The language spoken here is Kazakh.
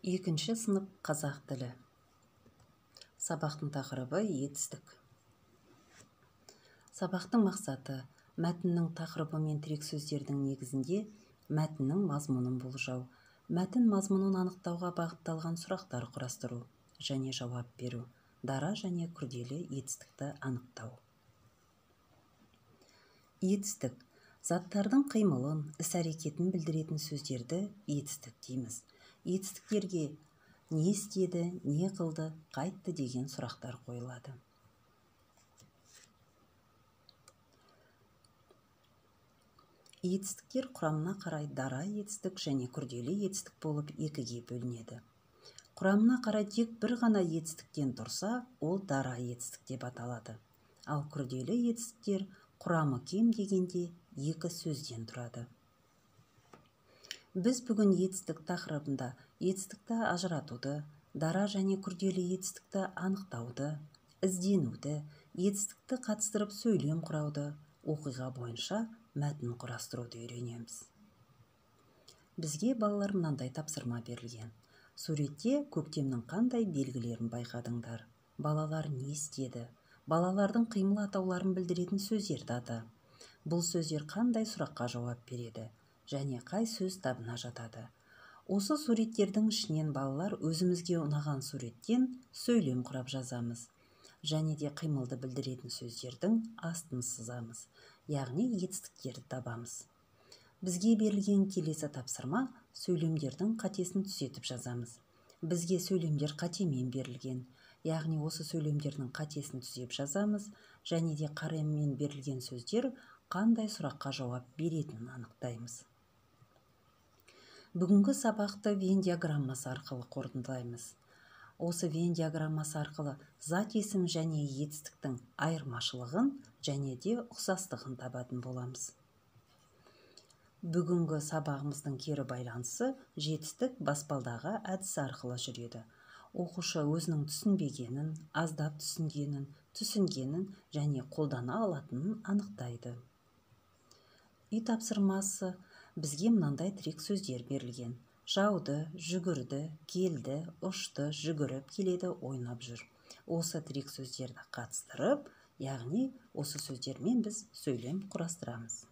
Екінші сынып қазақ тілі. Сабақтың тақырыбы етістік. Сабақтың мақсаты мәтіннің тақырыбы мен тірек сөздердің негізінде мәтіннің мазмұнын болжау, мәтін мазмұнын анықтауға бағытталған сұрақтар құрастыру және жауап беру, дара және күрделі етістікті анықтау. Етістік заттардың қимылын, іс-әрекетін білдіретін сөздерді етістік дейміз. Етістіктерге не істеді, не қылды, қайтты деген сұрақтар қойылады. Етістіктер құрамына қарай дара етістік және күрделі етістік болып екіге бөлінеді. Құрамына қарай тек бір ғана етістіктен тұрса, ол дара етістік деп аталады. Ал күрделі етістіктер құрамы кем дегенде екі сөзден тұрады. Біз бүгін етістік тақырыбында етістікті ажыратуды, дара және күрделі етістікті анықтауды, ізденуді, етістікті қатыстырып сөйлем құрауды, оқиға бойынша мәтін құрастыруды үйренеміз. Бізге балалар мынандай тапсырма берілген. Суретте көктемнің қандай белгілерін байқадыңдар? Балалар не істеді? Балалардың қимыл атауларын білдіретін сөздерді ата. Бұл сөздер қандай сұраққа жауап береді? Және қай сөз табына жатады? Осы суреттердің ішінен балалар өзімізге ұнаған суреттен сөйлем құрап жазамыз. Және де қимылды білдіретін сөздердің астын сызамыз. Яғни етістіктерді табамыз. Бізге берілген келесі тапсырма сөйлемдердің қатесін түзетіп жазамыз. Бізге сөйлемдер қатемен берілген. Яғни осы сөйлемдердің қатесін түзеп жазамыз. Және де қарамен берілген сөздер қандай сұраққа жауап беретінін анықтаймыз. Бүгінгі сабақты Вен диаграммасы арқылы қорытындылаймыз. Осы Вен диаграммасы арқылы зат есім және етістіктің айырмашылығын және де ұқсастығын табатын боламыз. Бүгінгі сабағымыздың кері байланысы жетістік баспалдағы әдісі арқылы жүреді. Оқушы өзінің түсінбегенін, аздап түсінгенін, түсінгенін және қолдана алатынын анықтайды. Үй тапсырмасы бізге мынандай тірек сөздер берілген. Жауды, жүгірді, келді, ұшты, жүгіріп келеді, ойнап жүр. Осы тірек сөздерді қатыстырып, яғни осы сөздермен біз сөйлем құрастырамыз.